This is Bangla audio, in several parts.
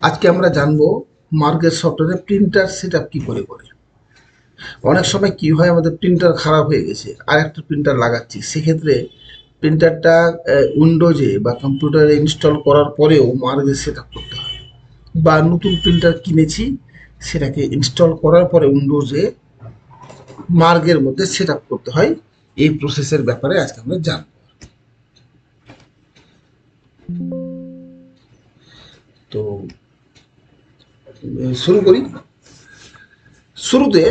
আজকে আমরা জানবো মার্কেট সফটওয়্যারে প্রিন্টার সেট আপ কী করে করে। অনেক সময় কি হয়, আমাদের প্রিন্টার খারাপ হয়ে গেছে আর একটা প্রিন্টার লাগাচ্ছি, সেক্ষেত্রে প্রিন্টারটা উইন্ডোজে বা কম্পিউটারে ইনস্টল করার পরেও মার্কেট সেট আপ করতে হয়, বা নতুন প্রিন্টার কিনেছি সেটাকে ইনস্টল করার পরে উইন্ডোজে মার্গের মধ্যে সেট আপ করতে হয়। এই প্রসেসের ব্যাপারে আজকে আমরা জানবো। তো শুরু করি। শুরুতে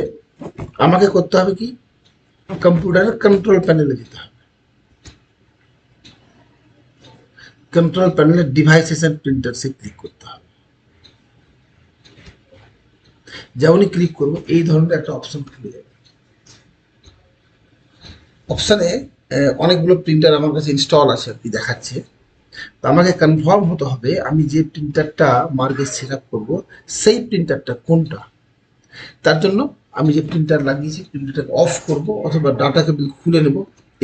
আমাকে করতে হবে কি, কম্পিউটারের কন্ট্রোল প্যানেলে যেতে হবে। কন্ট্রোল প্যানেলে ডিভাইসেস অ্যান্ড প্রিন্টারসে ক্লিক করতে হবে। যেমনই ক্লিক করবো এই ধরনের একটা অপশন খুলে যাবে। অপশানে অনেকগুলো প্রিন্টার আমার কাছে ইনস্টল আছে আর কি দেখাচ্ছে। তো আমাকে কনফার্ম হতে হবে আমি যে প্রিন্টারটা মার্কেট সেট আপ করবো সেই প্রিন্টারটা কোনটা। তার জন্য আমি যে প্রিন্টার লাগিয়েছি প্রিন্টারটাকে অফ করব অথবা ডাটা কেবল খুলে নেব।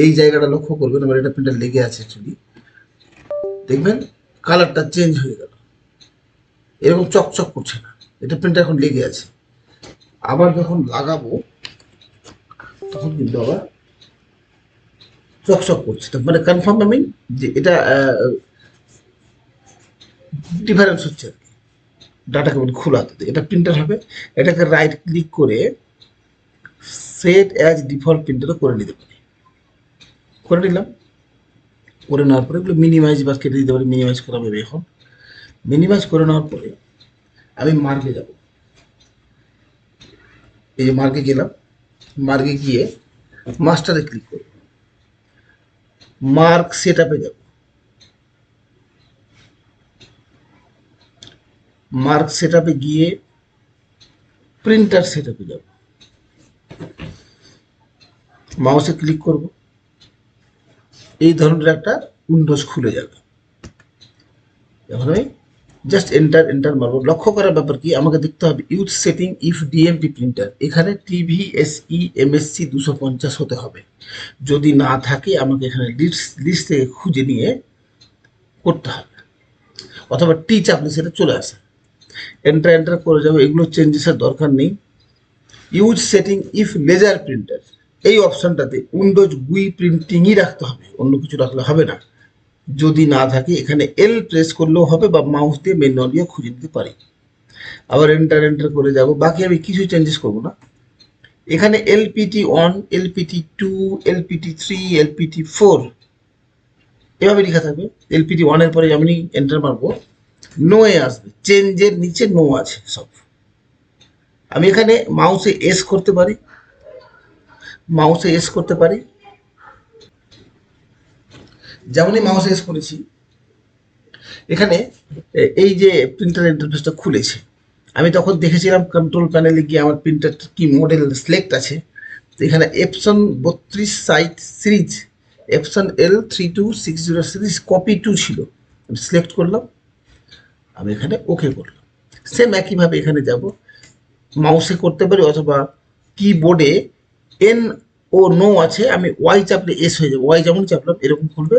এই জায়গাটা লক্ষ্য করবেন, আমার এটা প্রিন্টার লেগে আছে অ্যাকচুয়ালি, দেখবেন কালারটা চেঞ্জ হয়ে গেল, এরকম চকচক করছে না, এটা প্রিন্টার এখন লেগে আছে। আবার যখন লাগাবো তখন কিন্তু আবার চকচক করছে, তো মানে কনফার্ম আমি যে এটা ডিফারেন্স হচ্ছে আর কি। ডাটা কেবল খোলাতে এটা প্রিন্টার হবে। এটাকে রাইট ক্লিক করে সেট অ্যাজ ডিফল্ট প্রিন্টারও করে নিতে পারি। করে নিলাম। করে নেওয়ার পরে এগুলো মিনিমাইজ বা কেটে দিতে পারি, মিনিমাইজ করা যাবে। এখন মিনিমাইজ করে নেওয়ার পরে আমি মার্কে যাব। এই যে মার্কে গেলাম, মার্কে গিয়ে মাস্টারে ক্লিক করব, মার্ক সেট আপে যাব। মার্ক সেট আপে গিয়ে প্রিন্টার সেট আপে যাব, মাউসে ক্লিক করব, এই ধরনের একটা উইন্ডোজ খুলে যাবে। এখন আমি জাস্ট এন্টার এন্টার মারবো। লক্ষ্য করার ব্যাপার কি, আমাকে দেখতে হবে use setting if DMP printer, এখানে টিভিএসই এমএসসি 250 হতে হবে। যদি না থাকে আমাকে এখানে লিস্ট থেকে খুঁজে নিয়ে করতে হবে, অথবা টি চাপলে সেটা চলে আসে। এন্টার এন্টার করে যাবো, এগুলো চেঞ্জেসের দরকার নেই। Use setting if laser printer, এই অপশানটাতে উইন্ডোজ গুই প্রিন্টিংই রাখতে হবে, অন্য কিছু রাখলে হবে না। যদি না থাকে এখানে এল প্রেস করলেও হবে, বা মাউস দিয়ে ম্যানুয়ালিও খুঁজে নিতে পারি। আবার এন্টার এন্টার করে যাব, বাকি আমি কিছু চেঞ্জেস করবো না। এখানে LPT one, LPT two, LPT three, LPT four এভাবে লেখা থাকবে। এলপিটি ওয়ানের পরে আমি এন্টার মারবো, নো এ আসবে, চেঞ্জের নিচে নো আছে সব। আমি এখানে মাউসে এস করতে পারি, মাউসে এস করতে পারি। যেমনই মাউসে এস করেছি এখানে এই যে প্রিন্টার ইন্টারফেসটা খুলেছে। আমি তখন দেখেছিলাম কন্ট্রোল প্যানেলে গিয়ে আমার প্রিন্টার কি মডেল সিলেক্ট আছে। তো এখানে Epson 32 site series, Epson L3260 series copy two ছিল, আমি সিলেক্ট করলাম, আমি এখানে ওকে করলাম। সেম একইভাবে এখানে যাব, মাউসে করতে পারি অথবা কিবোর্ডে এন ও নো আছে, আমি ওয়াই চাপলে এস হয়ে যাবে, ওয়াই যেমন চাপলাম এরকম খুলবে।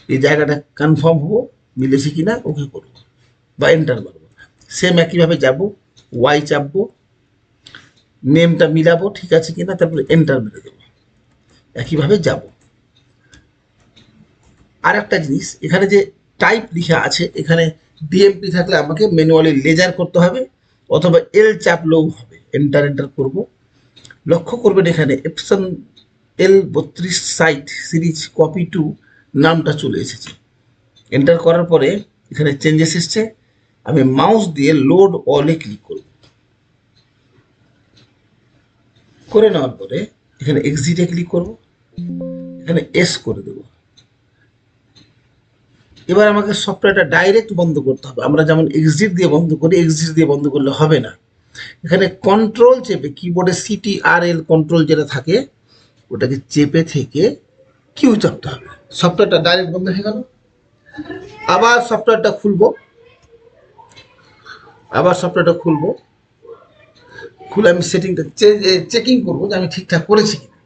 এই জায়গাটা কনফার্ম হবো মিলেছে কিনা, ওকে করবো বা এন্টার মারবো। সেম একইভাবে যাব, ওয়াই চাপবো, নেমটা মিলাবো ঠিক আছে কিনা, তারপরে এন্টার মেরে দেবো। একইভাবে যাব। আর একটা জিনিস, এখানে যে টাইপ লেখা আছে, এখানে ডিএমপি থাকলে আমাকে ম্যানুয়ালি লেজার করতে হবে, অথবা এল চাপলেও হবে। এন্টার এন্টার করব। লক্ষ্য করবেন এখানে Epson L32 site series copy two নামটা চলে এসেছে। এন্টার করার পরে এখানে চেঞ্জেস এসছে, আমি মাউস দিয়ে লোড অলে ক্লিক করব। করে নেওয়ার পরে এখানে এক্সিটে ক্লিক করব, এখানে এস করে দেবো। এবার আমাকে সফটওয়্যারটা ডাইরেক্ট বন্ধ করতে হবে। আমরা যেমন এক্সিট দিয়ে বন্ধ করি, এক্সিট দিয়ে বন্ধ করলে হবে না। এখানে কন্ট্রোল চেপে, কিবোর্ডে CTRL কন্ট্রোল যেটা থাকে ওটাকে চেপে থেকে কিউ চাপতে হবে। সফটওয়্যারটা ডাইরেক্ট বন্ধ হয়ে গেল। আবার সফটওয়্যারটা খুলবো, আবার সফটওয়্যারটা খুলবো, খুলে আমি সেটিংটা চেকিং করবো যে আমি ঠিকঠাক করেছি কিনা।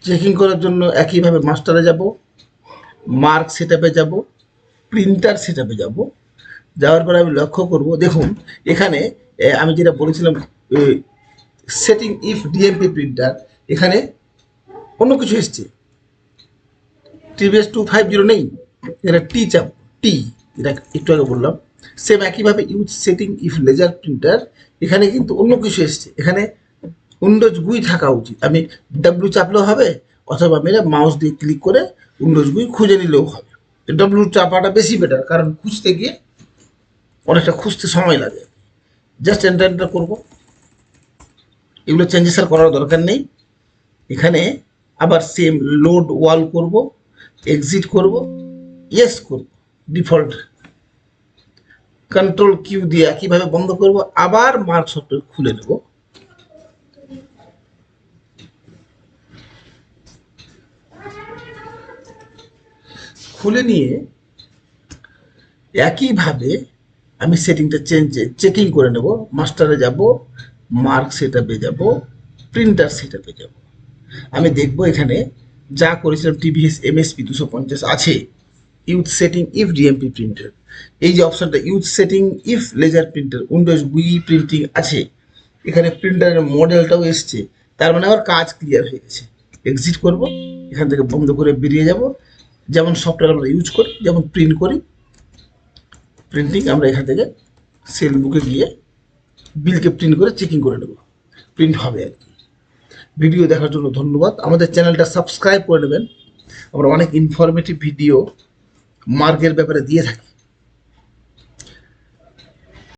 চেকিং করার জন্য একইভাবে মাস্টারে যাব, মার্ক সেটআপে যাব, প্রিন্টার সেটআপে যাব। যাওয়ার পরে আমি লক্ষ্য করব, দেখুন এখানে আমি যেটা বলেছিলাম সেটিং ইফ ডিএমপি প্রিন্টার, এখানে অন্য কিছু এসছে, টিভিএস 250 নেই, এটা টি চাপ, টি, এটা একটু আগে বললাম। সেম একইভাবে use setting if laser printer, এখানে কিন্তু অন্য কিছু এসছে, এখানে উইন্ডোজ গুই থাকা উচিত। আমি ডাব্লিউ চাপলেও হবে, অথবা মেরে মাউস দিয়ে ক্লিক করে উইন্ডোজ গুই খুঁজে নিলেও হবে। ডাব্লিউ চাপাটা বেশি বেটার, কারণ খুঁজতে গিয়ে অনেকটা খুঁজতে সময় লাগে। জাস্ট এন্টার এন্টার করবো, এগুলো চেঞ্জেস আর করার দরকার নেই। এখানে আবার সেম লোড ওয়াল করব, এক্সিট করব, ইয়েস করব, ডিফল্ট কন্ট্রোল কিউ দিয়ে একইভাবে বন্ধ করব, আবার মার্ক সফটওয়্যার খুলে নেব। খুলে নিয়ে একইভাবে আমি সেটিংটা চেকিং করে নেব। মাস্টারে যাব, মার্ক সেটআপে যাব, প্রিন্টার সেটআপে যাব। আমি দেখব এখানে যা করেছিলাম টিভিএস এমএসপি 250 আছে, use setting if DMP printer, এই যে অপশনটা use setting if laser printer, Windows GUI printing আছে, এখানে প্রিন্টারের মডেলটাও এসছে, তার মানে আমার কাজ ক্লিয়ার হয়ে গেছে। এক্সিট করব, এখান থেকে বন্ধ করে বেরিয়ে যাব। যেমন সফটওয়্যার আমরা ইউজ করি, যেমন প্রিন্ট করি, প্রিন্টিং আমরা এখান থেকে সেল বুকে গিয়ে বিলকে প্রিন্ট করে চেকিং করে নেব, প্রিন্ট হবে আর কি। ভিডিও দেখার জন্য ধন্যবাদ। আমাদের চ্যানেলটা সাবস্ক্রাইব করে নেবেন, আমরা অনেক ইনফরমেটিভ ভিডিও মার্কের ব্যাপারে দিয়ে থাকি।